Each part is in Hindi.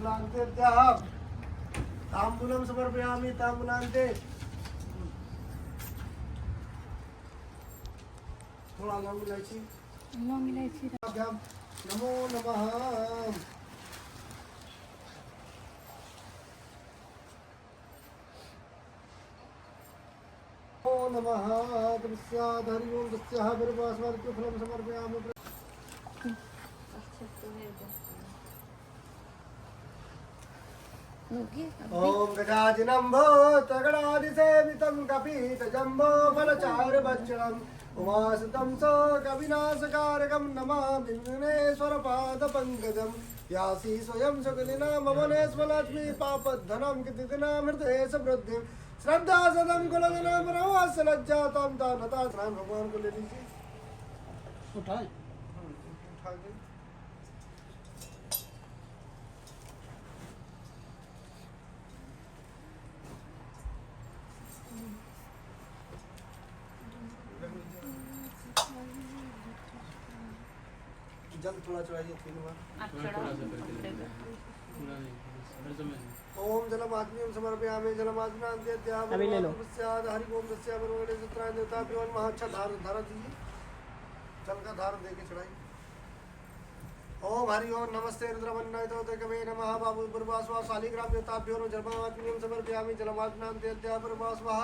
ताम्बूलान्ते त्याः ताम्बूलं समर्पयामि ताम्बूलान्ते थोड़ा लौंग इलायची नमो नमः नमो नमः तस्यात् हरि ओम तस्याः परमास्मर्त्य फलं समर्पयामि ओम गजाननं भूतगणाधिसेवितं कपीतजम्बो फलचारुभक्षणम् उमासुतं स कविनाशकारकं नमामि विघ्नेश्वरपादपङ्कजं यासि स्वयं सुकृतिना ममनेश्वलक्ष्मी पापद्धनं कृतिदिना हृदये समृद्धिं श्रद्धा सदं कुलदिना परमास लज्जातं तानता स्नान भगवान को ले लीजिए उठाए उठा के जल थोड़ा चढ़ाइए 3 बार ओम जलमात्म्यं समर्पयामि जलमात्म्यान्ते अभी ले लो। स्याद् हरि ओम तस्या परमगणे सत्राय देवताभ्यो नमः अच्छा धारा दीजिए जल का धार दे के चढ़ाइए ओम हरि ओम नमस्ते रुद्रवन्नयतो कवे नमः बाबू पूर्वास्वा शालिग्राम देवताभ्यो नमः जलमात्म्यं समर्पयामि जलमात्म्यान्ते परमास्वा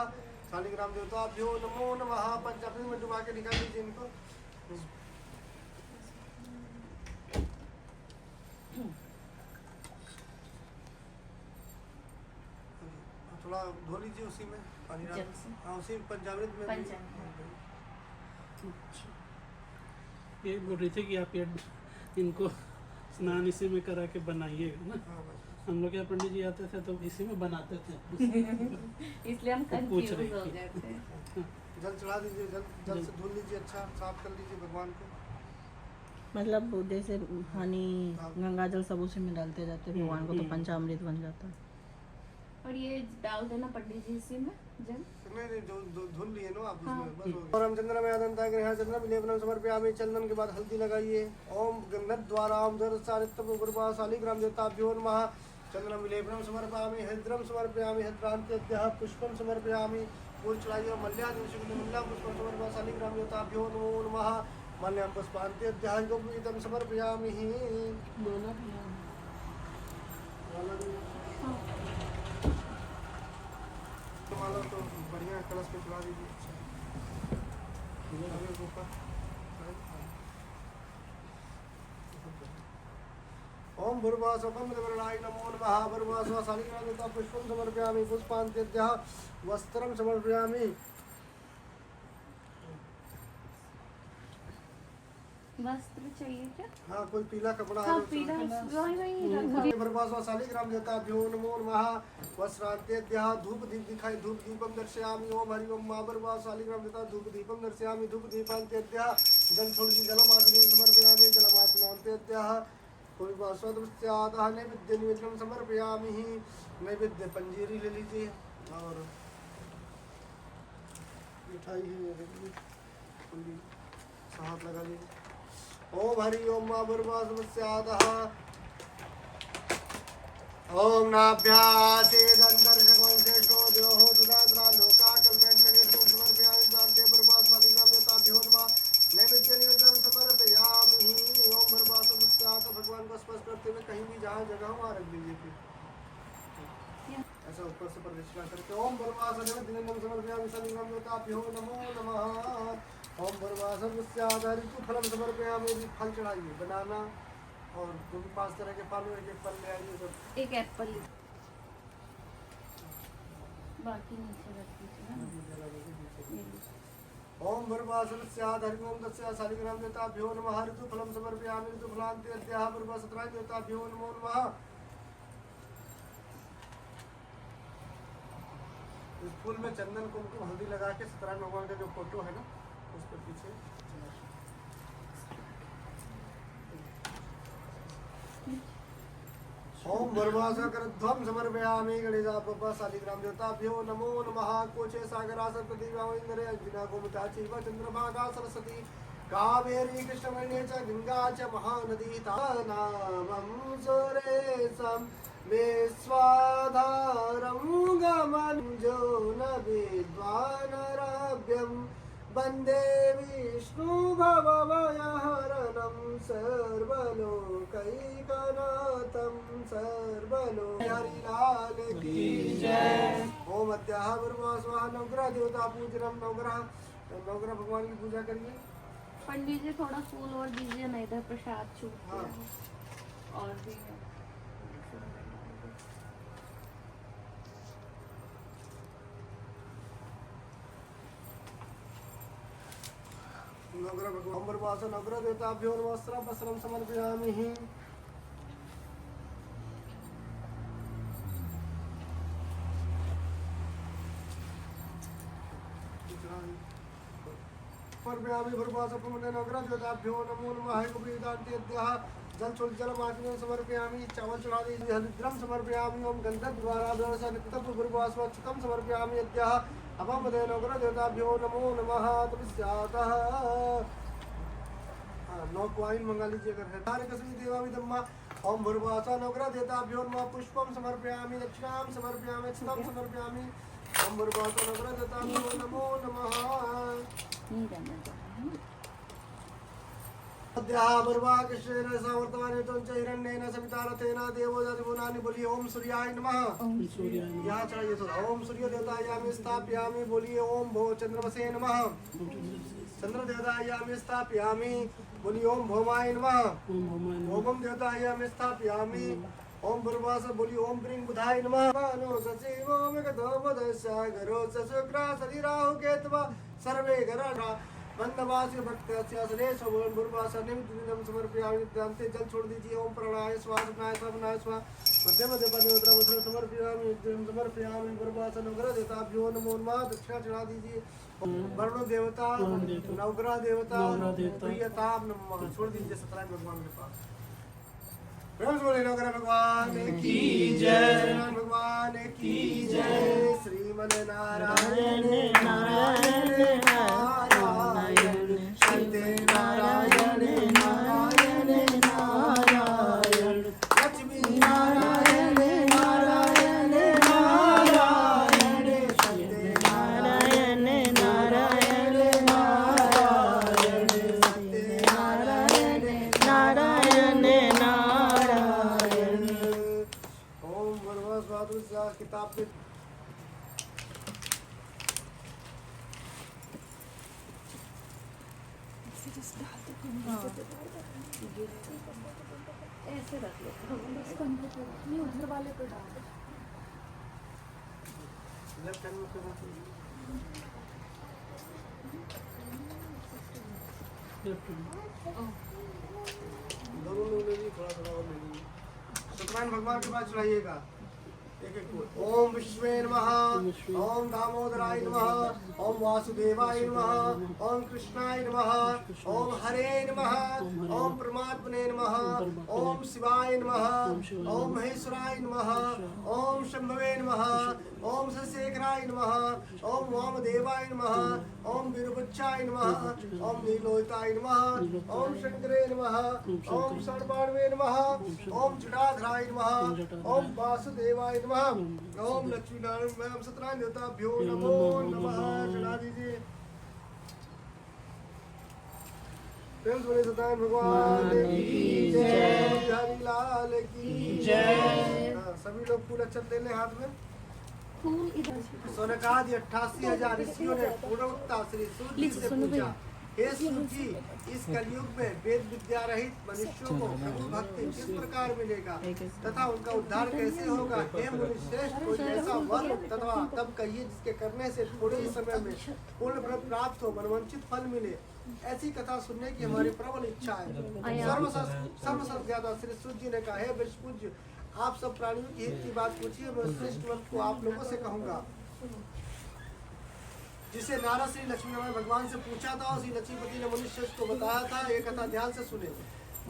शालिग्राम देवताभ्यो नमो नमः पंचामृत में डुबा के निकाल दीजिए इनको थोड़ा धो लीजिए उसी में पानी डाल हाँ उसी पंचामृत में ये बोल रही थी कि आप ये इनको स्नान इसी में करा के बनाइएगा ना। हम लोग यहाँ पंडित जी आते थे तो इसी में बनाते थे इसलिए हम कंफ्यूज हो गए थे। जल चढ़ा दीजिए जल से धुल लीजिए अच्छा साफ कर लीजिए भगवान को मतलब जैसे पानी गंगा जल सब उसी में डालते जाते भगवान को तो पंचामृत बन जाता है। और ये डाल देना पंडित जी इसी में जल नहीं जो धुल लिए ना आप उसमें बस हो गया। और हम चंद्र में आदंता ग्रह चंद्र विलेपनम समर्पयामि चंदन के बाद हल्दी लगाइए ओम गंधर्व द्वारा ओम दर सारित्व गुरुवा शालिग्राम देवताभ्यो नमः चंद्रम विलेपनम समर्पयामि हरिद्रम समर्पयामि हरिद्रान्त्यद्यः पुष्पम समर्पयामि फूल चढ़ाइए मल्यादिशुमल्यां पुष्पम समर्पयामि शालिग्राम देवताभ्यो नमो नमः मल्यां पुष्पान्त्यद्यः गोपीतं समर्पयामि माला तो बढ़िया कलश पे चढ़ा दीजिए ओम भूर्वासोपम देवराय नमो नमः भूर्वासो शालिग्राम देवता पुष्पं समर्पयामि पुष्पान्त्यद्यः वस्त्रं समर्पयामि वस्त्र चाहिए क्या? हाँ कोई पीला कपड़ा हाँ पीला वही भूर्वासो शालिग्राम देवताभ्यो नमो नमः वस्त्रान्त्यद्यः धूप दीप दिखाई धूप दीपम दर्शयामि ओम हरि ओम महाभूर्वासो शालिग्राम देवता धूप दीपम दर्शयामि धूप दीपान्त्यद्यः जल छोड़िए जलमात्म्यं समर्पयामि जलमात्म्यान्त्यद्यः पूर्वास्वदस्यातः नैवेद्य निवेदनं समर्पयामि नैवेद्य पंजीरी ले लीजिए और मिठाई है हाथ लगा लीजिए ओम हरि ओम महाभूर्वास्वदस्यातः ओम नाभ्यासेदन्तर्षकों श्रेष्ठो देवो सुदाद्रा लोका कल्पयन्मनिर्गुं समर्पयामि शान्ते भूर्वास्वालिग्राम देवताभ्यो नमः नैवेद्य निवेदनं समर्पयामि ओम भूर्वास्वदस्यातः भगवान को स्पर्श करते हुए कहीं भी जहाँ जगह वहाँ रख दीजिए फिर ऐसा ऊपर से प्रदक्षिणा करके ओम भूर्वास्वनिवेदनं समर्पयामि शालिग्राम देवताभ्यो नमो नमः ओम भूर्वास्वदस्यातः ऋतुफलं समर्पयामि फल चढ़ाइए बनाना और जो भी 5 तरह के फल हो एक फल ले आइए सब एक एप्पल बाकी नीचे रख दीजिए ओम भूर्वास्वदस्यातः हरि ओम तस्या शालिग्राम देवताभ्यो नमः ऋतुफलं समर्पयामि ऋतुफलान्त्यद्यः भूर्वासत्राय देवताभ्यो नमो नमः इस फूल में चंदन कुमकुम हल्दी लगा के सत्यनारायण भगवान का जो फोटो है ना उसके पीछे ओम भूर्वासकरध्वं समर्पयामि गणेशापा शालिग्राम देवताभ्यो नमो नमः कोचे सागरा सरस्वती वामिन्द्रे अग्निना गोमता चैव चंद्रभागा सरस्वती कावेरी कृष्णमण्ये च गंगा च महानदी तानामं सुरेशं विश्वाधारं गमनं जो न विद्वानरभ्यं वन्दे विष्णु भवभयहरणं सर्वलोकैकनाथं सर्वलोक हरि लाल की जय। ओम अद्याः ब्रह्मा स्वाहा। नवग्रह देवता पूजनम। नवग्रह भगवान की पूजा करिए। पंडित जी थोड़ा फूल और दीजिए, नहीं इधर प्रसाद छूट गया हाँ। है। और भी है। नवग्रह भगवान ब्रह्मास नवग्रह देवताभ्यो नमः वस्त्रं समर्पयामि। समर्पयामि भर्गवास प्रमुखे नवग्रह देवताभ्यो नमो नमः। कपिदान्तेभ्यः जल छोड़ जल मार्ग समर्पयामि। चावल चढ़ा दीजिए। हरिद्रम समर्पयामि। ओम गंधर्व द्वारा व्यवस्थितं भर्गवास चित्तं समर्पयामि। अद्यः अभं वदे नवग्रह देवताभ्यो नमो नमः। तपस्यातः नौ क्वाइन मंगा लीजिए अगर है। तारे कसमी देवामि धम्मा। ओम भर्गवास नवग्रह देवताभ्यो नमः। पुष्पं समर्पयामि। दक्षिणां समर्पयामि। चित्तं समर्पयामि। ओम भर्गवास नवग्रह देवताभ्यो नमो नमः। अद्याः बर्वा कृष्णेन सावर्तमाने च हिरण्येन सविता रथेन देवो दधिगुणानि बोलिए ओम सूर्याय नमः। यहाँ चढ़ाइए थोड़ा। ओम सूर्य देवतायामि स्थापयामि। बोलिए ओम भो चंद्रमसे नमः। चंद्र देवतायामि स्थापयामि। बोलिए ओम भौमाय नमः। ओम देवतायामि स्थापयामि। ओम बुर्वास बोलिए ओम ब्रिंग बुधाय नमः। नो सचिवो मेघदो बदसागरो सशुक्रा सदिराहु केतवा सर्वे गरा वंदवासी भक्तस्य सलेश ओम बुर्वास निमित्तं समर्पयामि। नित्यांते जल छोड़ दीजिए। ओम प्राणाय स्वाहा सपनाय स्वाहा स्वाहा मध्य मध्य पदोद्र मुद्रा समर्पयामि। नित्यं समर्पयामि। बुर्वास नवग्रह देवताभ्यो नमो नमः। दक्षिणा चढ़ा दीजिए। वरुण देवता नवग्रह देवता प्रियताम नमः। छोड़ दीजिए सत्यनारायण भगवान के पास। प्रेम से बोले नवग्रह भगवान की जय। भगवान की जय। श्रीमन नारायण नारायण नारायण सत्य नारायण नारायण नारायण लक्ष्मी नारायण नारायण नारायण सत्य नारायण नारायण नारायण सत्य नारायण नारायण नारायण। ओम भगवत स्वादु किताब पे ऐसे रख लो। बस कंधे पे नहीं, उधर वाले पे डाल दो। लेफ्ट हैंड में करना चाहिए। दोनों लोग ले लीजिए। थोड़ा थोड़ा और ले लीजिए। सत्यनारायण भगवान के पास चढ़ाइएगा। एक एक फूल। ओम विष्णुवे नमः। ओम दामोदराय नमः। ओम वासुदेवाय नमः। ओम कृष्णाय नमः। ओम हरे नमः। ओम परमात्मने नमः। ओम शिवाय नमः। ओम महेश्वराय नमः। ओम शंभवे नमः। ओम शशिशेखराय नमः। ओम वामदेवाय नमः। ओम वीरभक्षाय नमः। ओम नीलोहिताय नमः। ओम शंकरे नमः। ओम शर्वाणवे नमः। ओम जटाधराय नमः। ओम वासुदेवाय नमः। ओम लक्ष्मी नारायण मैम सत्यनारायण देवताभ्यो नमो नमः। चढ़ा दीजिए। प्रेम से बोले सत्यनारायण भगवान की जय। हरि लाल की जय। सभी लोग फूल अक्षत ले लें हाथ में। फूल इधर सोनकादि 88,000 ऋषियों ने पूर्णवत्ता श्री सूर्य से पूछा, हे सूर्य, इस कलयुग में वेद विद्या रहित मनुष्यों को प्रभु भक्ति किस प्रकार मिलेगा तथा उनका उद्धार कैसे होगा? हे मुनि श्रेष्ठ, कोई ऐसा वर तथा तब कहिए जिसके करने से थोड़े ही समय में पूर्ण व्रत प्राप्त हो, मनवांछित फल मिले। ऐसी कथा सुनने की हमारी प्रबल इच्छा है। सर्व ज्यादा श्री सूर्य जी ने कहा, हे वृषपूज्य, आप सब प्राणियों की हित की बात पूछिए, मैं श्रेष्ठ वर को आप लोगों से कहूँगा। जिसे नारद श्री लक्ष्मी नारायण भगवान से पूछा था, श्री लक्ष्मीपति ने मुनि श्रेष्ठ को बताया था। ये कथा ध्यान से सुने।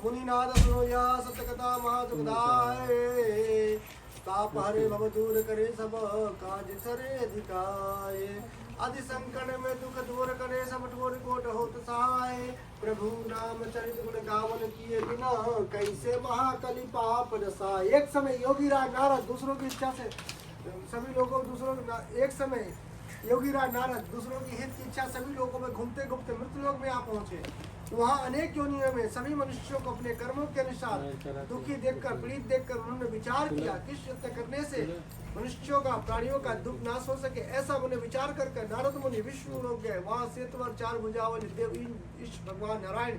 मुनिनाद सुनो या सत्य कथा महादुखदाय। आप हरे भव दूर करे सब काज सरे अधिकाय आदि संकट में दुख दूर करे सब ठोर कोट होत सहाय प्रभु नाम चरित गुण गावन किए बिना कैसे महाकलि पाप रसा। एक समय योगी राज नारद दूसरों की इच्छा से सभी लोगों एक समय योगी राज नारद दूसरों की हित की इच्छा सभी लोगों में घूमते घूमते मृत्युलोक में आ पहुंचे। वहाँ अनेक योनियों में सभी मनुष्यों को अपने कर्मों के अनुसार दुखी देखकर पीड़ित देखकर उन्होंने विचार किया किस यत्न करने से मनुष्यों का प्राणियों का दुख नाश हो सके। ऐसा उन्हें विचार कर नारद मुनि विष्णु लोग गए। वहाँ सेतवर चार भुजावाले देव ईश भगवान नारायण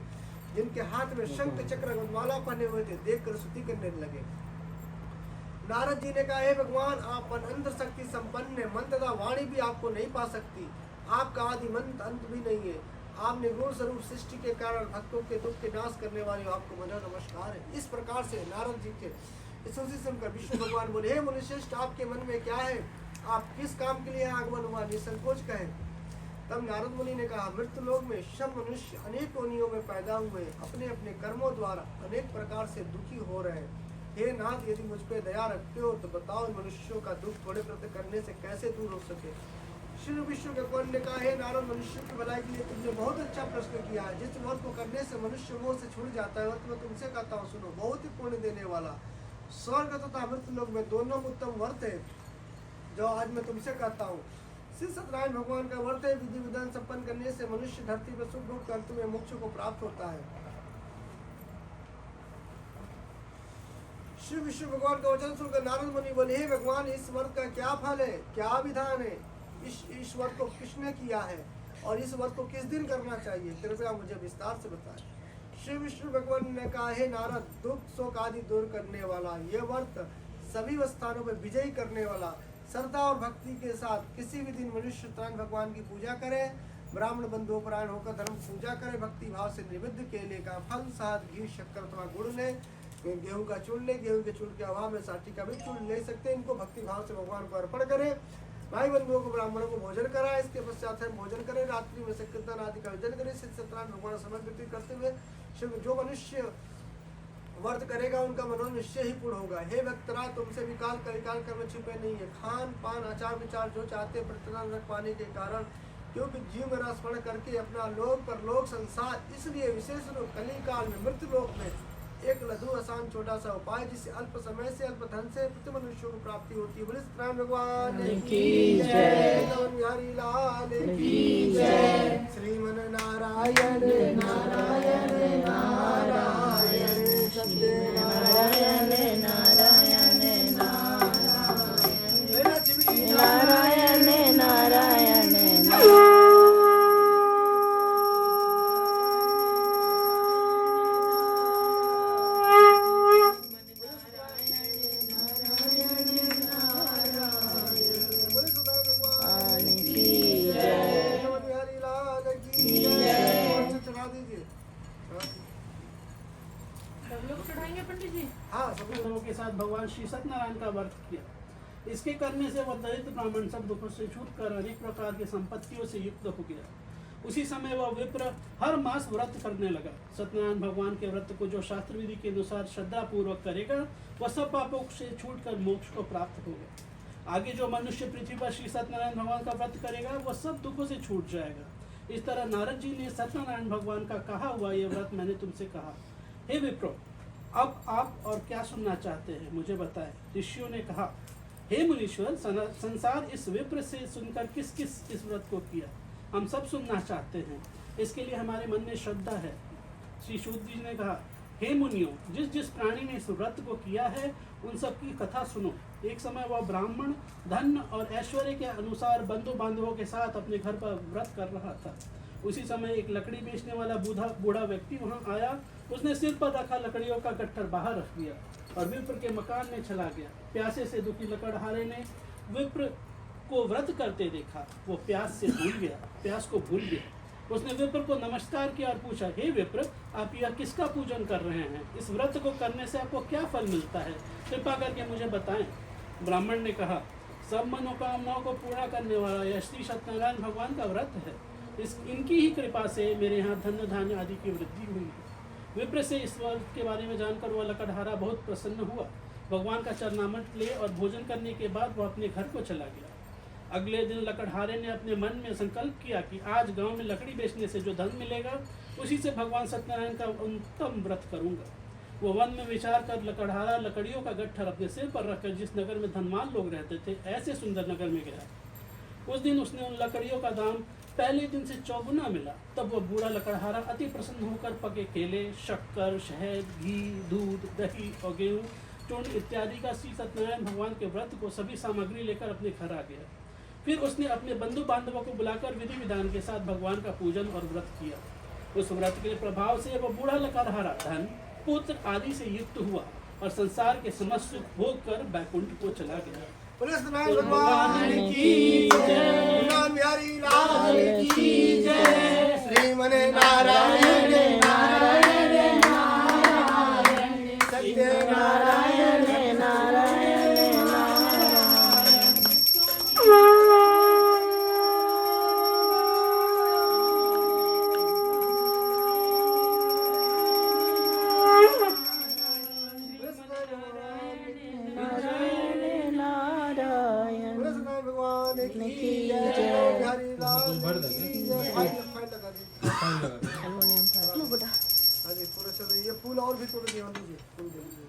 जिनके हाथ में शंख चक्र गंधमाला पहने हुए थे देखकर स्तुति करने लगे। नारद जी ने कहा, हे भगवान, आप अनंत शक्ति संपन्न है, मन तथा वाणी भी आपको नहीं पा सकती, आपका आदि मंत अंत भी नहीं है, आप निर्गुण स्वरूप सृष्टि के कारण भक्तों के दुख के नाश करने वाले आपको मेरा नमस्कार है। इस प्रकार से नारद जी के स्तुति सुनकर विष्णु भगवान बोले, हे मुनिश्रेष्ठ, आपके मन में क्या है, आप किस काम के लिए आगमन हुआ, निसंकोच कहें। तब नारद मुनि ने कहा, मृत्यु लोक में सब मनुष्य अनेक योनियों में पैदा हुए, अपने अपने कर्मों द्वारा अनेक प्रकार से दुखी हो रहे हैं। हे नाथ, यदि मुझ पे दया रखते हो तो बताओ मनुष्यों का दुख थोड़े प्रति करने से कैसे दूर हो सके। श्री विष्णु भगवान ने कहा, हे नारद, मनुष्य की भलाई के लिए तुमने बहुत अच्छा प्रश्न किया है। जिस व्रत को करने से मनुष्य मोह से छूट जाता है, मैं तुमसे कहता हूँ, सुनो, बहुत ही पुण्य देने वाला स्वर्ग तथा मृत्यु लोक में दोनों उत्तम व्रत है जो आज मैं तुमसे कहता हूँ। श्री सत्यनारायण भगवान का व्रत है, विधि विधान संपन्न करने से मनुष्य धरती पर सुख दुख अंत में मोक्ष को प्राप्त होता है। श्री विष्णु भगवान का वचन सुनकर नारद मुनि बोले, हे भगवान, इस व्रत का क्या फल है, क्या विधान है, इस व्रत को किसने किया है और इस व्रत को किस दिन करना चाहिए, कृपया मुझे विस्तार से बताएं। श्री विष्णु भगवान ने कहा, हे नारद, दुख शोक आदि दूर करने वाला यह व्रत सभी स्थानों में विजयी करने वाला, श्रद्धा और भक्ति के साथ किसी भी दिन मनुष्य सत्यनारायण भगवान की पूजा करे, ब्राह्मण बंधुपरायण होकर धर्म पूजा करे, भक्ति भाव से निवेद्य केले का फल, शहद, घी, शक्कर अथवा गुड़ ले, गेहूं का चूर्ण ले, गेहूं के चूर्ण के अभाव में साठी का भी चूर्ण ले सकते हैं। इनको भक्ति भाव से भगवान को अर्पण करें। भाई बंधुओं को ब्राह्मणों को भोजन कराए, इसके पश्चात हम भोजन करें, रात्रि में कीर्तन आदि का विजन करें। सत्यनारायण भगवान समय व्यतीत करते हुए जो मनुष्य व्रत करेगा उनका मनोरथ निश्चय ही पूर्ण होगा। हे भक्तराज, तुमसे विकाल कलिकाल कर्म छिपे नहीं है। खान पान आचार विचार जो चाहते प्रतिदिन रख पाने के कारण, क्योंकि जीव मेरा स्मरण करके अपना लोक परलोक संसार, इसलिए विशेष रूप कलिकाल में मृत्यु लोक में एक लघु आसान छोटा सा उपाय जिससे अल्प समय से अल्प धन से प्रति मनुष्यों को प्राप्ति होती है। बोले सत्यनारायण भगवान की जय, बिहारी लाल की जय, श्रीमन नारायण नारायण नारायण सत्यनारायण नारायण नारायण लक्ष्मी नारायण नारायण के साथ भगवान श्री सत्यनारायण का व्रत किया। इसके करने से वह दरिद्र ब्राह्मण सब दुखों से छूटकर अनेक प्रकार की संपत्तियों से युक्त हो गया। उसी समय वह विप्र हर मास व्रत करने लगा। सत्यनारायण भगवान के व्रत को जो शास्त्र विधि के अनुसार श्रद्धा पूर्वक करेगा वह सब पापों से छूटकर मोक्ष को प्राप्त होगा। आगे जो मनुष्य पृथ्वी पर श्री सत्यनारायण भगवान का व्रत करेगा वह सब दुखों से छूट जाएगा। इस तरह नारद जी ने सत्यनारायण भगवान का कहा हुआ यह व्रत मैंने तुमसे कहा। हे विप्रो, अब आप और क्या सुनना चाहते हैं, मुझे बताएं। ऋषियों ने कहा, हे मुनीश्वर, संसार इस विप्र से सुनकर किस किस इस व्रत को किया, हम सब सुनना चाहते हैं। इसके लिए हमारे मन में श्रद्धा है। श्री सूत जी ने कहा, हे मुनियों, जिस जिस प्राणी ने इस व्रत को किया है उन सब की कथा सुनो। एक समय वह ब्राह्मण धन और ऐश्वर्य के अनुसार बंधु बांधवों के साथ अपने घर पर व्रत कर रहा था। उसी समय एक लकड़ी बेचने वाला बूढ़ा व्यक्ति वहां आया। उसने सिर पर रखा लकड़ियों का गट्ठर बाहर रख दिया और विप्र के मकान में चला गया। प्यासे से दुखी लकड़हारे ने विप्र को व्रत करते देखा। वो प्यास को भूल गया। उसने विप्र को नमस्कार किया और पूछा, हे विप्र, आप यह किसका पूजन कर रहे हैं? इस व्रत को करने से आपको क्या फल मिलता है? कृपा करके मुझे बताएं। ब्राह्मण ने कहा, सब मनोकामनाओं को पूरा करने वाला यह श्री सत्यनारायण भगवान का व्रत है। इनकी ही कृपा से मेरे यहाँ धन धान्य आदि की वृद्धि हुई है। विप्र से इस व्रत के बारे में जानकर वह लकड़हारा बहुत प्रसन्न हुआ। भगवान का चरणामृत ले और भोजन करने के बाद वह अपने घर को चला गया। अगले दिन लकड़हारे ने अपने मन में संकल्प किया कि आज गांव में लकड़ी बेचने से जो धन मिलेगा उसी से भगवान सत्यनारायण का उत्तम व्रत करूंगा। वो वन में विचार कर लकड़हारा लकड़ियों का गट्ठर अपने सिर पर रखकर जिस नगर में धनवान लोग रहते थे ऐसे सुंदर नगर में गया। उस दिन उसने उन लकड़ियों का दाम पहले दिन से 4 गुना मिला। तब वह बूढ़ा लकड़हारा अति प्रसन्न होकर पके केले, शक्कर, शहद, घी, दूध, दही और गेहूँ, चूर्ण इत्यादि का श्री सत्यनारायण भगवान के व्रत को सभी सामग्री लेकर अपने घर आ गया। फिर उसने अपने बंधु बांधवों को बुलाकर विधि विधान के साथ भगवान का पूजन और व्रत किया। उस व्रत के प्रभाव से वह बूढ़ा लकड़हारा धन, पुत्र आदि से युक्त हुआ और संसार के समस्त सुख भोग कर बैकुंठ को चला गया। पुलिस भगवान की जय, नाम बिहारी लाल की जय, श्रीमन नारायण नारायण नारायण सत्य नारायण नारायण हारमोनियम था। अरे पूरा चलो, ये फूल और भी थोड़े ध्यान दीजिए, फूल दे दीजिए।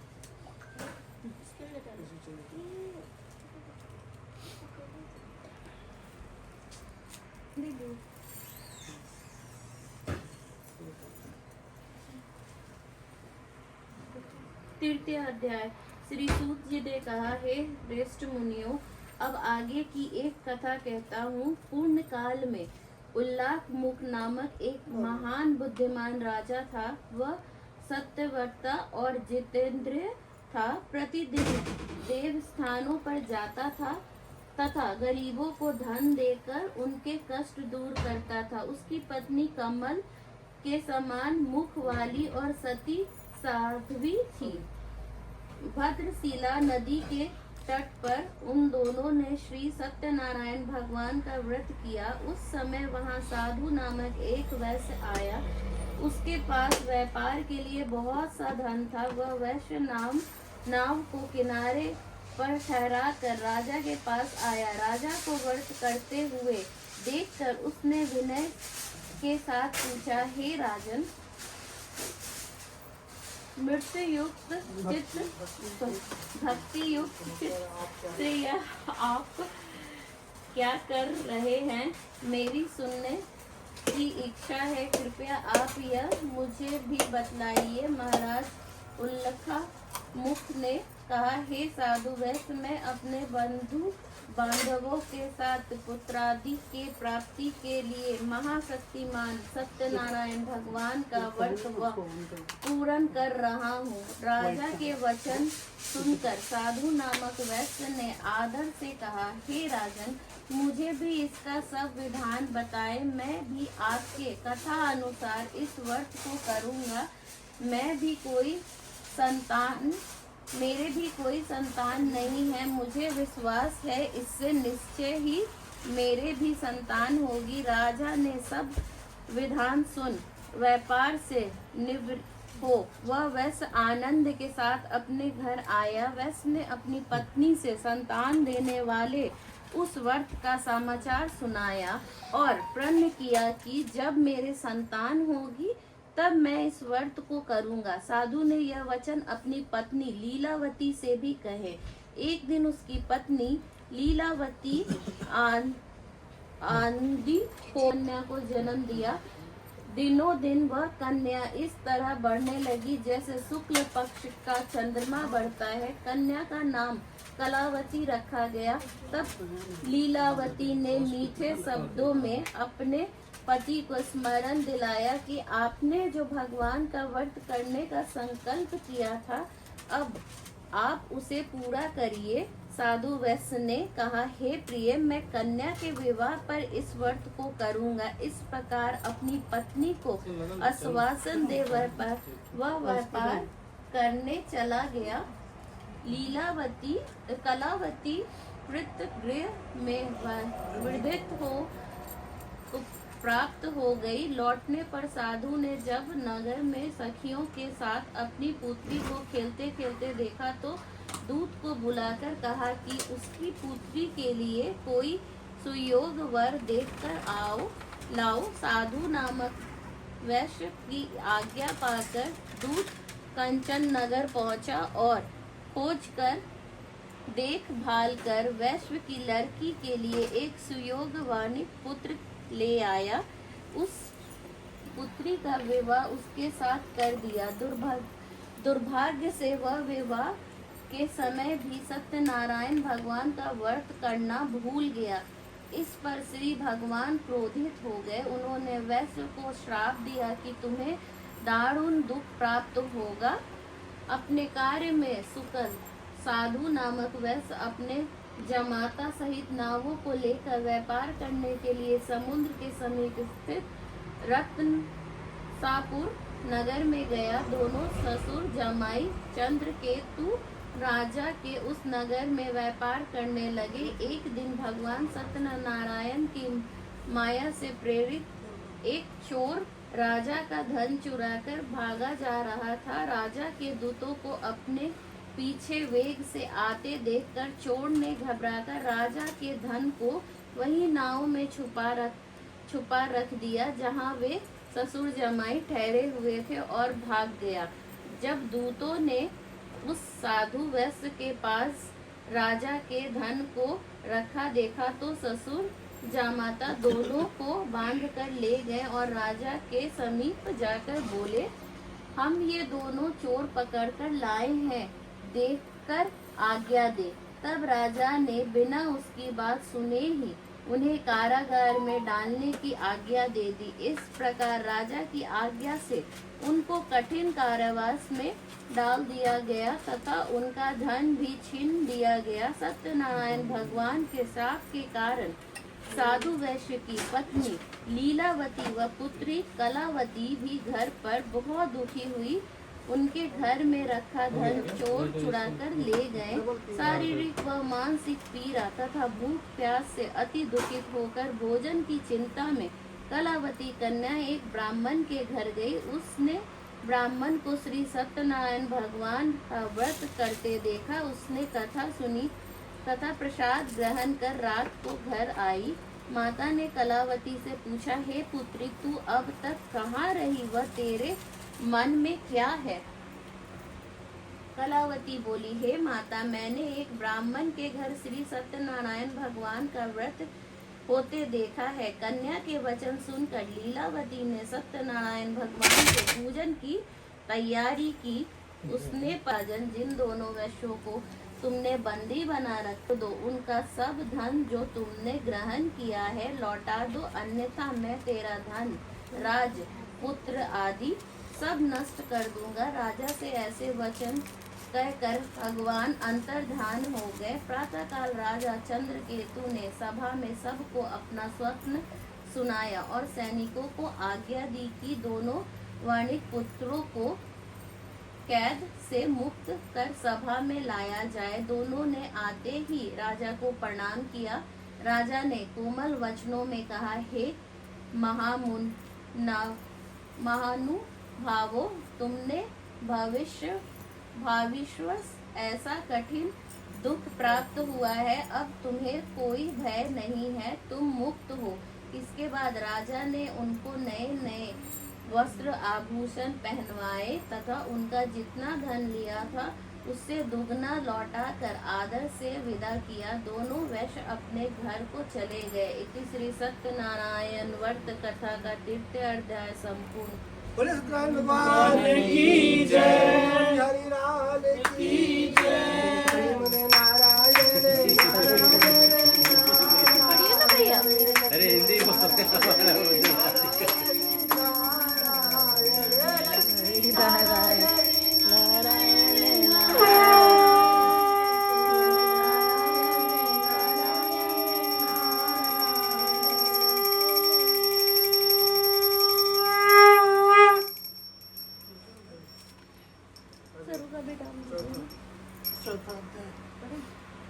तृतीय अध्याय। श्री सूत जी ने कहा, हे श्रेष्ठ मुनियों, अब आगे की एक कथा कहता हूँ। पूर्ण काल में उल्लाख मुख नामक एक महान बुद्धिमान राजा था। वह सत्यव्रता और जितेंद्रिय था। प्रतिदिन देव स्थानों पर जाता था तथा गरीबों को धन देकर उनके कष्ट दूर करता था। उसकी पत्नी कमल के समान मुख वाली और सती साध्वी थी। भद्रशिला नदी के तट पर उन दोनों ने श्री सत्यनारायण भगवान का व्रत किया। उस समय वहां साधु नामक एक वैश्य आया। उसके पास व्यापार के लिए बहुत सा धन था। वह वैश्य नाव को किनारे पर ठहरा कर राजा के पास आया। राजा को व्रत करते हुए देखकर उसने विनय के साथ पूछा, हे राजन, मृत्यु युक्त चित्त भक्ति युक्त चित्त से आप क्या कर रहे हैं? मेरी सुनने की इच्छा है, कृपया आप यह मुझे भी बतलाइए। महाराज उल्लखा मुख ने कहा, हे साधु वैश्य, मैं अपने बंधु बांधवों के साथ पुत्रादि के प्राप्ति के लिए महाशक्तिमान सत्यनारायण भगवान का व्रत पूर्ण कर रहा हूँ। राजा के वचन सुनकर साधु नामक वैश्य ने आदर से कहा, हे राजन, मुझे भी इसका सब विधान बताए। मैं भी आपके कथा अनुसार इस व्रत को करूँगा। मेरे भी कोई संतान नहीं है। मुझे विश्वास है इससे निश्चय ही मेरे भी संतान होगी। राजा ने सब विधान सुन व्यापार से निवृत्त हो वह वैश्य आनंद के साथ अपने घर आया। वैश्य ने अपनी पत्नी से संतान देने वाले उस व्रत का समाचार सुनाया और प्रण किया कि जब मेरे संतान होगी तब मैं इस व्रत को करूंगा। साधु ने यह वचन अपनी पत्नी लीलावती से भी कहे। एक दिन उसकी पत्नी लीलावती आंधी कन्या को जन्म दिया। दिनों दिन वह कन्या इस तरह बढ़ने लगी जैसे शुक्ल पक्ष का चंद्रमा बढ़ता है। कन्या का नाम कलावती रखा गया। तब लीलावती ने मीठे शब्दों में अपने पति को स्मरण दिलाया कि आपने जो भगवान का व्रत करने का संकल्प किया था, अब आप उसे पूरा करिए। साधु वैश्य ने कहा, हे प्रिय, मैं कन्या के विवाह पर इस व्रत को करूंगा। इस प्रकार अपनी पत्नी को आश्वासन दे वह व्यापार करने चला गया। कलावती गृह में वृद्धित हो प्राप्त हो गई। लौटने पर साधु ने जब नगर में सखियों के साथ अपनी पुत्री को खेलते खेलते देखा तो दूत को बुलाकर कहा कि उसकी पुत्री के लिए कोई सुयोग वर देखकर लाओ। साधु नामक वैश्य की आज्ञा पाकर दूत कंचन नगर पहुंचा और खोजकर देखभाल कर वैश्य की लड़की के लिए एक सुयोगवानी पुत्र ले आया। उस पुत्री का विवाह उसके साथ कर दिया। दुर्भाग्य से वह विवाह के समय भी सत्यनारायण भगवान का व्रत करना भूल गया। इस पर श्री भगवान क्रोधित हो गए। उन्होंने वैश्य को श्राप दिया कि तुम्हें दारुण दुख प्राप्त होगा। अपने कार्य में सुकल साधु नामक वैश्य अपने जमाता सहित नावों को लेकर व्यापार करने के लिए समुद्र के समीप स्थित रत्नसापुर नगर में गया। दोनों ससुर जमाई चंद्रकेतु राजा के उस नगर में व्यापार करने लगे। एक दिन भगवान सत्यनारायण की माया से प्रेरित एक चोर राजा का धन चुराकर भागा जा रहा था। राजा के दूतों को अपने पीछे वेग से आते देखकर चोर ने घबराकर राजा के धन को वही नाव में छुपा रख दिया जहां वे ससुर जमाई ठहरे हुए थे और भाग गया। जब दूतों ने उस साधु वैश्य के पास राजा के धन को रखा देखा तो ससुर जामाता दोनों को बांधकर ले गए और राजा के समीप जाकर बोले, हम ये दोनों चोर पकड़कर लाए हैं, देखकर आज्ञा दे। तब राजा ने बिना उसकी बात सुने ही उन्हें कारागार में डालने की आज्ञा दे दी। इस प्रकार राजा की आज्ञा से उनको कठिन कारावास में डाल दिया गया तथा उनका धन भी छीन लिया गया। सत्यनारायण भगवान के श्राप के कारण साधु वैश्य की पत्नी लीलावती व पुत्री कलावती भी घर पर बहुत दुखी हुई। उनके घर में रखा धन चोर चुराकर ले गए। शारीरिक व मानसिक पीड़ा तथा भूख प्यास से अति दुखित होकर भोजन की चिंता में कलावती कन्या एक ब्राह्मण के घर गई। उसने ब्राह्मण को श्री सत्यनारायण भगवान का व्रत करते देखा। उसने कथा सुनी तथा प्रसाद ग्रहण कर रात को घर आई। माता ने कलावती से पूछा, हे पुत्री, तू अब तक कहाँ रही व तेरे मन में क्या है? कलावती बोली, हे माता, मैंने एक ब्राह्मण के घर श्री सत्यनारायण भगवान का व्रत होते देखा है। कन्या के वचन सुनकर लीलावती ने सत्यनारायण भगवान के पूजन की तैयारी की। उसने पाजन जिन दोनों वैश्यों को तुमने बंदी बना रख दो, उनका सब धन जो तुमने ग्रहण किया है लौटा दो, अन्यथा मैं तेरा धन, राज, पुत्र आदि सब नष्ट कर दूंगा। राजा से ऐसे वचन कहकर भगवान अंतर्धान हो गए। प्रातःकाल राजा चंद्रकेतु ने सभा में सबको अपना स्वप्न सुनाया और सैनिकों को आज्ञा दी कि दोनों वाणिक पुत्रों को कैद से मुक्त कर सभा में लाया जाए। दोनों ने आते ही राजा को प्रणाम किया। राजा ने कोमल वचनों में कहा, हे महानुभावों, तुमने भविष्यवश ऐसा कठिन दुख प्राप्त हुआ है, अब तुम्हें कोई भय नहीं है, तुम मुक्त हो। इसके बाद राजा ने उनको नए नए वस्त्र आभूषण पहनवाए तथा उनका जितना धन लिया था उससे दुगना लौटा कर आदर से विदा किया। दोनों वैश्य अपने घर को चले गए। इति श्री सत्यनारायण व्रत कथा का 3 अध्याय संपूर्ण। बोले सत्यनारायण भगवान की जय, हरि लाल की जय, श्रीमन नारायण अरे हिंदी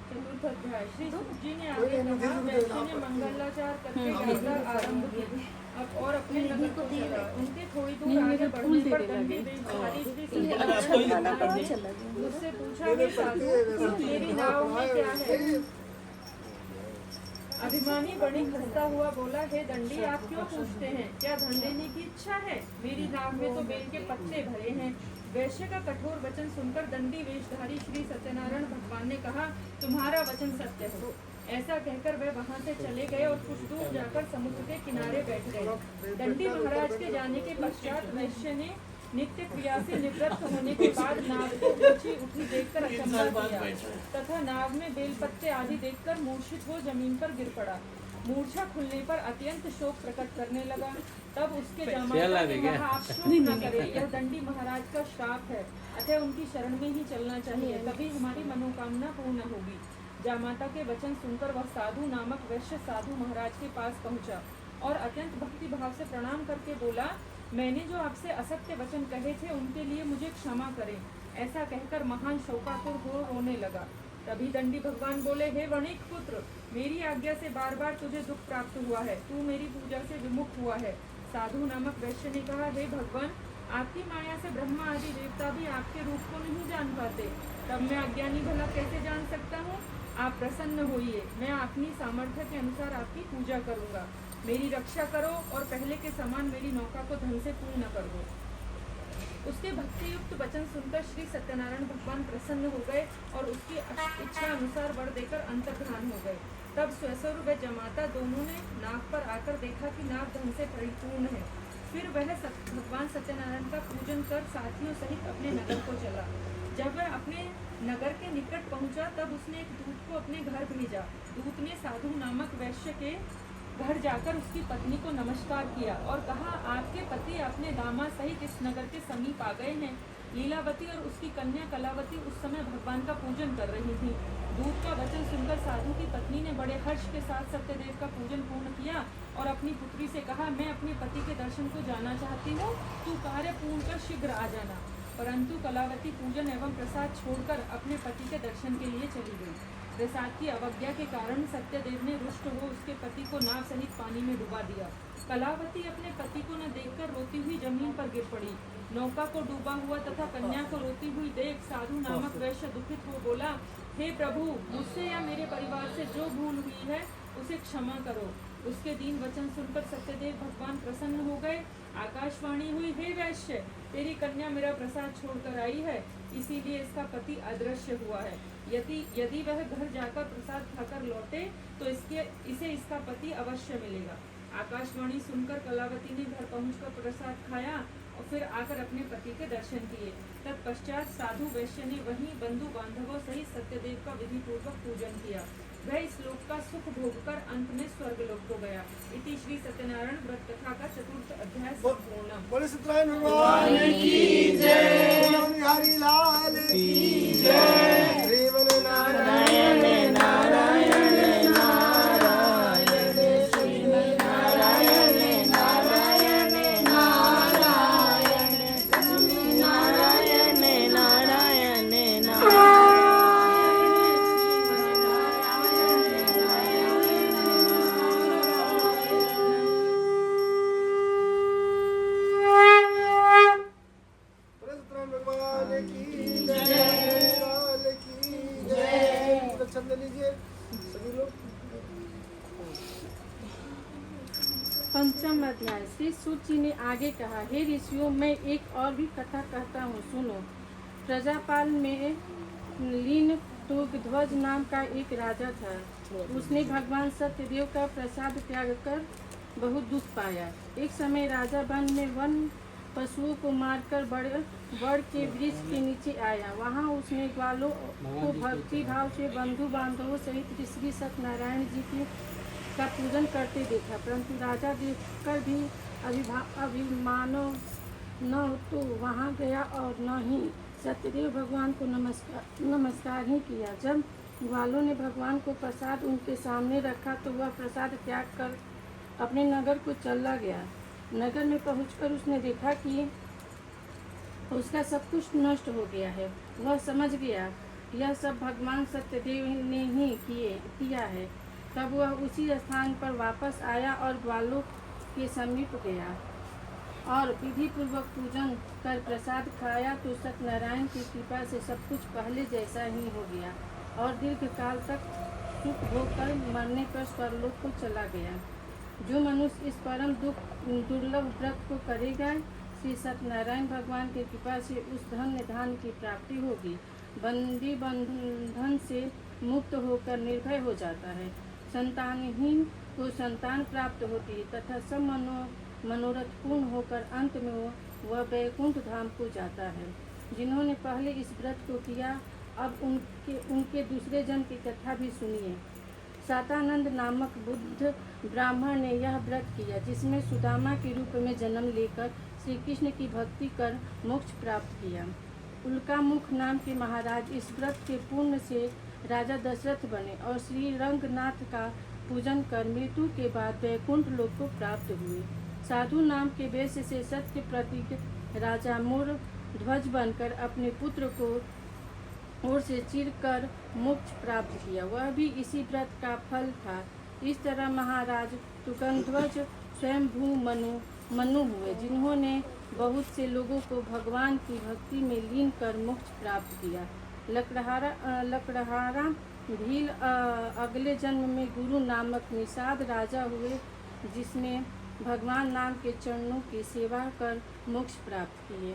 चतुर्थ अध्याय। श्री सुखजी ने आगे कहा, वैश्य ने मंगलाचार करके यात्रा आरंभ की। अब और अपने नगर को चला। उनके थोड़ी दूर आगे बढ़ने पर दंडी वेशधारी श्री सत्यनारायण ने मुझसे पूछा, हे साधु, मेरी नाव में क्या है? अभिमानी वणिक हंसता हुआ बोला, हे दंडी, आप क्यों पूछते हैं? क्या धन लेने की इच्छा है? मेरी नाव में तो बेल के पत्ते भरे हैं। वैश्य का कठोर वचन सुनकर दंडी वेशधारी श्री सत्यनारायण भगवान ने कहा, तुम्हारा वचन सत्य है। ऐसा कहकर वे वहां से चले गए और कुछ दूर जाकर समुद्र के किनारे बैठ गए। दंडी महाराज के जाने के पश्चात वैश्य ने नित्य क्रिया से निवृत्त होने के बाद नाव को ऊंची उठी देखकर अचंभा किया तथा नाव में बेलपत्ते आदि देखकर मूर्छित वो जमीन पर गिर पड़ा। मूर्छा खुलने पर अत्यंत शोक प्रकट करने लगा। तब उसके जामाता ने कहा, आप शोक न करें, यह दंडी महाराज का श्राप है, अतः उनकी शरण में ही चलना चाहिए, तभी हमारी मनोकामना पूर्ण होगी। जामाता के वचन सुनकर वह साधु नामक वैश्य साधु महाराज के पास पहुंचा और अत्यंत भक्ति भाव से प्रणाम करके बोला, मैंने जो आपसे असत्य वचन कहे थे उनके लिए मुझे क्षमा करें। ऐसा कहकर महान शोकाकुर हो रोने लगा। तभी दंडी भगवान बोले, हे वणिक पुत्र, मेरी आज्ञा से बार बार तुझे दुख प्राप्त हुआ है, तू मेरी पूजा से विमुख हुआ है। साधु नामक वैश्य ने कहा, हे भगवान, आपकी माया से ब्रह्मा आदि देवता भी आपके रूप को नहीं जान पाते, तब मैं अज्ञानी भला कैसे जान सकता हूँ? आप प्रसन्न होइए, मैं अपनी सामर्थ्य के अनुसार आपकी पूजा करूँगा। मेरी रक्षा करो और पहले के समान मेरी नौका को धन से पूर्ण कर दो। उसके भक्ति युक्त वचन सुनकर श्री सत्यनारायण भगवान प्रसन्न हो गए और उसकी इच्छा अनुसार वर देकर अंतर्धान हो गए। तब स्वसुर व जमाता दोनों ने नाव पर आकर देखा कि नाव धन से परिपूर्ण है। फिर वह भगवान सत्यनारायण का पूजन कर साथियों सहित अपने नगर को चला। जब वह अपने नगर के निकट पहुंचा तब उसने एक दूत को अपने घर भेजा। दूत ने साधु नामक वैश्य के घर जाकर उसकी पत्नी को नमस्कार किया और कहा, आपके पति अपने दामाद सहित इस नगर के समीप आ गए हैं। लीलावती और उसकी कन्या कलावती उस समय भगवान का पूजन कर रही थी। दूत का वचन सुनकर साधु की पत्नी ने बड़े हर्ष के साथ सत्यदेव का पूजन पूर्ण किया और अपनी पुत्री से कहा, मैं अपने पति के दर्शन को जाना चाहती हूँ, तू कार्य पूर्ण कर शीघ्र आ जाना। परंतु कलावती पूजन एवं प्रसाद छोड़कर अपने पति के दर्शन के लिए चली गई। प्रसाद की अवज्ञा के कारण सत्यदेव ने रुष्ट हो उसके पति को नाव सहित पानी में डुबा दिया। कलावती अपने पति को न देखकर रोती हुई जमीन पर गिर पड़ी। नौका को डूबा हुआ तथा कन्या को रोती हुई देख साधु नामक वैश्य दुखित हो बोला, हे प्रभु, मुझसे या मेरे परिवार से जो भूल हुई है उसे क्षमा करो। उसके दीन वचन सुनकर सत्यदेव भगवान प्रसन्न हो गए। आकाशवाणी हुई, हे वैश्य, तेरी कन्या मेरा प्रसाद छोड़कर आई है, इसीलिए इसका पति अदृश्य हुआ है। यदि वह घर जाकर प्रसाद खाकर लौटे तो इसे इसका पति अवश्य मिलेगा। आकाशवाणी सुनकर कलावती ने घर पहुंचकर प्रसाद खाया और फिर आकर अपने पति के दर्शन किए। तत्पश्चात साधु वैश्य ने वहीं बंधु बांधवों सहित सत्यदेव का विधि पूर्वक पूजन किया। वह इस लोक का सुख भोगकर अंत में स्वर्गलोक को गया। इति श्री सत्यनारायण व्रत कथा का 4th अध्याय संपूर्ण। बोले सत्यनारायण भगवान की जय, बिहारी लाल की जय। श्रीमन नारायण नारायण नारायण, श्रीमन नारायण नारायण नारायण, श्रीमन नारायण नारायण नारायण। छंद लीजिए सभी लोग। पंचम अध्याय। श्री सूत जी ने आगे कहा, हे ऋषियों, मैं एक और भी कथा कहता हूँ, सुनो। प्रजापाल में लीन तुंगध्वज नाम का एक राजा था। उसने भगवान सत्यदेव का प्रसाद त्याग कर बहुत दुख पाया। एक समय राजा वन में वन पशुओं को मारकर बड़ के वृक्ष के नीचे आया। वहाँ उसने ग्वालों को भक्ति भाव से बंधु बांधवों सहित श्री सत्यनारायण जी का पूजन करते देखा, परंतु राजा देखकर भी अभिमानो न तो वहाँ गया और न ही सत्यदेव भगवान को नमस्कार ही किया। जब ग्वालों ने भगवान को प्रसाद उनके सामने रखा तो वह प्रसाद त्याग कर अपने नगर को चला गया। नगर में पहुंचकर उसने देखा कि उसका सब कुछ नष्ट हो गया है। वह समझ गया यह सब भगवान सत्यदेव ने ही किया है। तब वह उसी स्थान पर वापस आया और ग्वालों के समीप गया और विधि पूर्वक पूजन कर प्रसाद खाया तो सत्यनारायण की कृपा से सब कुछ पहले जैसा ही हो गया और दीर्घ काल तक सुख होकर मरने पर स्वर्गलोक को चला गया। जो मनुष्य इस परम दुर्लभ व्रत को करेगा, श्री सत्यनारायण भगवान की कृपा से उस धन्य धान की प्राप्ति होगी। बंदी बंधन से मुक्त होकर निर्भय हो जाता है। संतानहीन को संतान प्राप्त होती है तथा सब मनोरथ पूर्ण होकर अंत में वह वैकुंठ धाम को जाता है। जिन्होंने पहले इस व्रत को किया, अब उनके दूसरे जन्म की कथा भी सुनिए। सातानंद नामक बुद्ध ब्राह्मण ने यह व्रत किया, जिसमें सुदामा के रूप में जन्म लेकर श्री कृष्ण की भक्ति कर मोक्ष प्राप्त किया। उल्कामुख नाम के महाराज इस व्रत के पुण्य से राजा दशरथ बने और श्री रंगनाथ का पूजन कर मृत्यु के बाद वैकुंठ लोक को प्राप्त हुए। साधु नाम के वेश से सत्य प्रतीक राजा मोर ध्वज बनकर अपने पुत्र को ओर से चीर कर मोक्ष प्राप्त किया, वह भी इसी व्रत का फल था। इस तरह महाराज तुकंध्वज स्वयंभू मनु हुए, जिन्होंने बहुत से लोगों को भगवान की भक्ति में लीन कर मोक्ष प्राप्त किया। लकड़हारा भील अगले जन्म में गुरु नामक निषाद राजा हुए, जिसने भगवान नाम के चरणों की सेवा कर मोक्ष प्राप्त किए।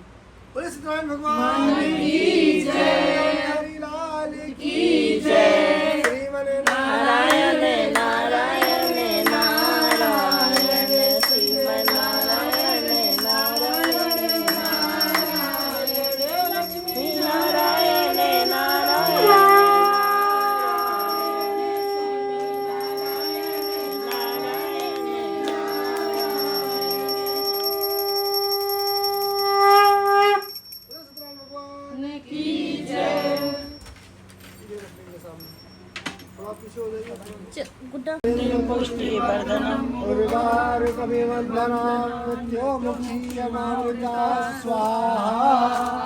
बोले सत्यनारायण भगवान की जय, हरिलाल की जय, श्रीमन नारायण नारायण नारायण श्रीमन नारायण नारायण नारायण लक्ष्मी नारायण नारायण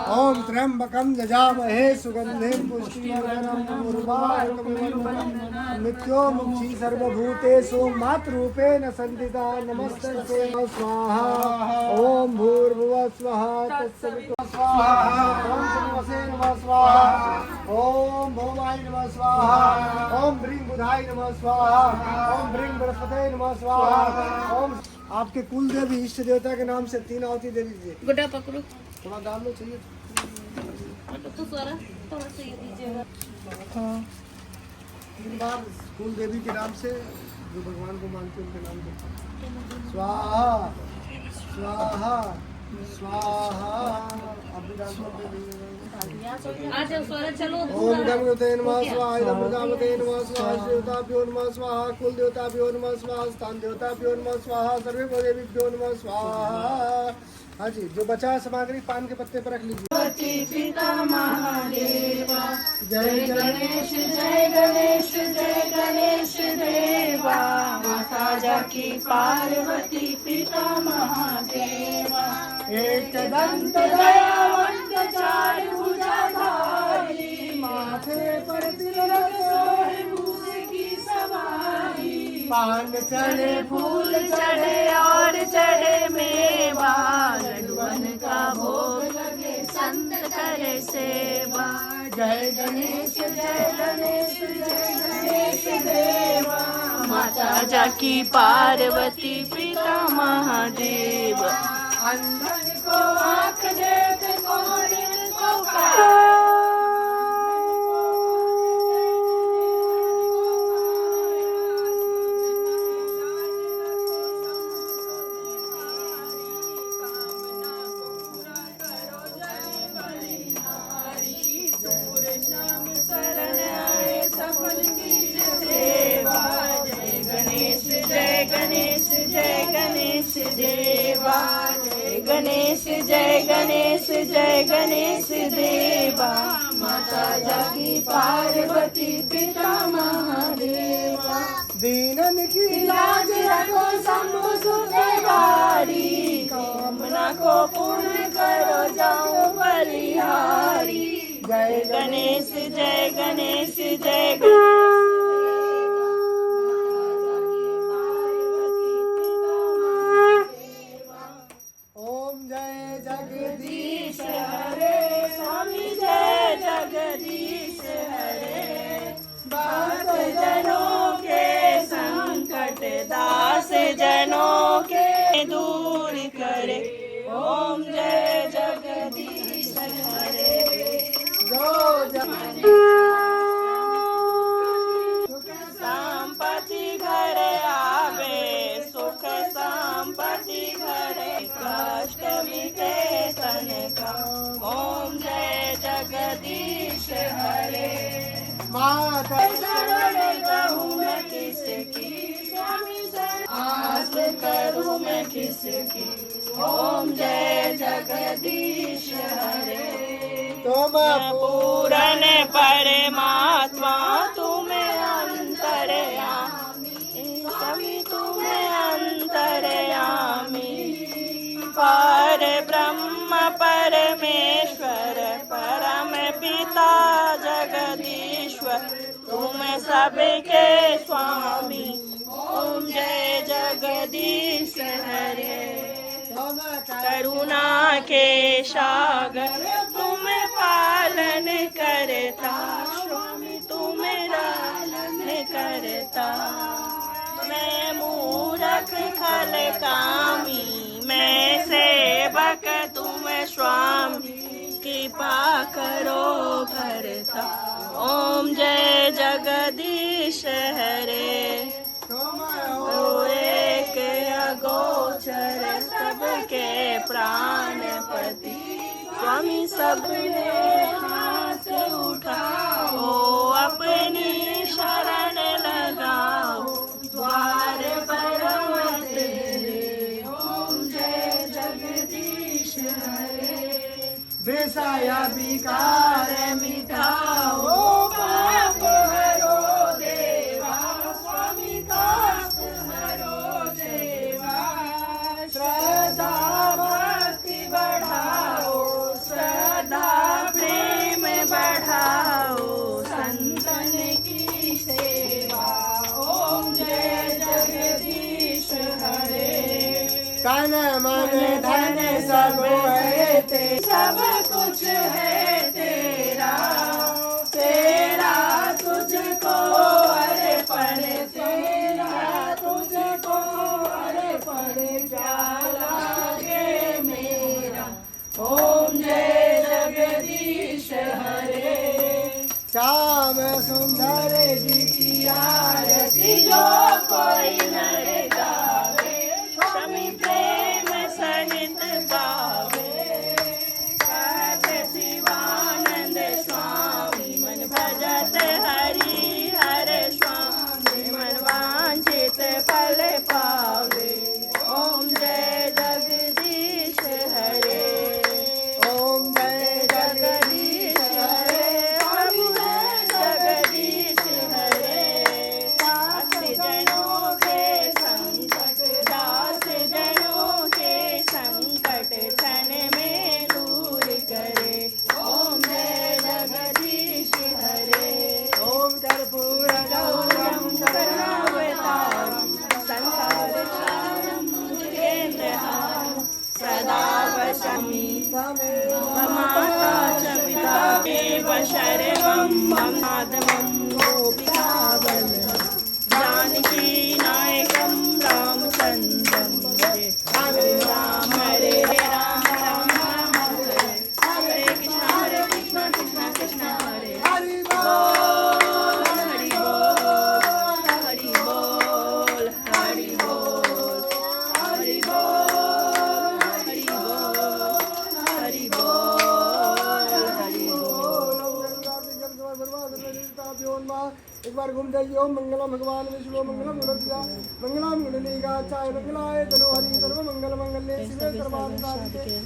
ओम त्र्यंबकं यजामहे सुगंधिं पुष्टिवर्धनम् उर्वारुकमिव नित्योमुक्षी सर्वभूतेषु मातृरूपेण संस्थिता नमस्तस्यै स्वाहा। ओम भूर्भुवः स्वः तत्सवितुर्वरेण्यं स्वाहा। ओम शनिवसे नमः स्वाहा। ओम भौमाय नमः स्वाहा। ओम ह्रीं बुधाय नमः स्वाहा। ओम ह्रीं बृहस्पतये नमः स्वाहा। ओम आपके कुल देवी इष्ट देवता के नाम से 3 आहुति दे दीजिए। गुड्डा पकड़ो, थोड़ा डाल लो, चाहिए तो सारा थोड़ा सा ये दीजिएगा। 3 बार कुल देवी के नाम से, जो भगवान को मानते हैं उनके नाम से स्वाहा स्वाहा स्वाहा। अब भी डाल दो। आ जाओ सारा, चलो ओम गणपते नमः स्वाहा। इदं प्रजापते नमः स्वाहा। देवताभ्यो नमः स्वाहा। कुल देवताभ्यो नमः स्वाहा। स्थान देवताभ्यो नमः स्वाहा। सर्वे देवीभ्यो नमः स्वाहा। हाँ जी, जो बचा सामग्री पान के पत्ते पर रख लीजिए। पिता महादेवा जय गणेश जय गणेश जय गणेश देवा। माता जाकी पार्वती पिता महादेवा। एक दंत दयावंत चार भुजाधारी। माथे पर तिलक सोहे मूस की सवारी। पान चढ़े फूल चढ़े और चढ़े मेवा। लड्डुअन का भोग लगे संत करे सेवा। जय गणेश जय गणेश जय गणेश देवा। माता जाकी पार्वती पिता महादेव। अंधन को आँख देते कोढ़िन को काया। देवा जय गणेश जय गणेश जय गणेश देवा। माता जाकी पार्वती पिता महादेवा। दीनन की लाज रखो शंभु सुखवारी। कामना को पूर्ण करो जाओ बलिहारी। जय गणेश जय गणेश जय गणेश। जनों के दूर करे। ओम जय जगदीश हरे। संपत्ति घर आवे, सुख संपत्ति घरे, कष्ट मिटे तन का। ओम जय जगदीश हरे। शरण कहूँ मैं किसकी, आस करूँ मैं किसकी। ओम जय जगदीश हरे। तुम पूरन परमात्मा, तुम्हें अंतर्यामी, स्वामी तुम्हें अंतर्यामी। पर ब्रह्म परमेश्वर, परम पिता जगदीश्वर, तुम सबके स्वामी। ओम जय जगदीश हरे। करुणा के सागर तुम पालन करता, स्वामी तुम लालन करता। मैं मूरख खल कामी, मैं सेवक तुम स्वामी, कृपा करो भरता। ओम जय जगदीश हरे। एक अगोचर सबके प्राणपति, स्वामी सबने हाथ उठाओ, अपनी शरण लगाओ, द्वार पर मत देरे। ओम जय जगदीश हरे। विषय विकार मिटाओ, पाप हरो देवा, स्वामी कष्ट हरो देवा। श्रद्धा भक्ति बढ़ाओ, श्रद्धा प्रेम बढ़ाओ, संतन की सेवा। ओम जय जगदीश हरे। तन मन धन सब है तेरा, सब कुछ है तेरा, तेरा तुझको अर्पण, तेरा तुझको अर्पण, जाला के मेरा। ओम जय जगदीश हरे। श्याम सुंदर जी की आरती जो कोई नर गावे, स्वामी प्रेम सहित गावे। कहते शिवानंद स्वामी, मन भजत हरि हर स्वामी, मन वांछित फल पावे। ओम जय जगदीश हरे। ओम जय जगदीश हरे। प्रभु जय जगदीश हरे। दास जनों के संकट, दास जनों के संकट क्षण में दूर करे। ओम जय जगदीश हरे। ओम कर्पूर गौरम करुणावतारम, संसार सारम भुजगेन्द्रहारम, सदा वशामि माता च पिता एव शर्वं मम माधवं गोपिकावल्लभं, जानकी नायकं रामचन्द्रं भजे। हरे राम राम राम हरे हरे, हरे कृष्ण कृष्ण कृष्ण हरे हरि बोल, हरि बोल, हरि बोल, हरि बोल, हरि बोल, हरि बोल, हरि बोल, हरि बोल। एक बार घूम जाइए। ओम मंगलम भगवान विष्णु मंगलम गुरुदेव मंगलम गुणलीगा चाय मंगलाय तनो हरि सर्व मंगल मंगल्ये शिवे सर्वार्थ साधिके।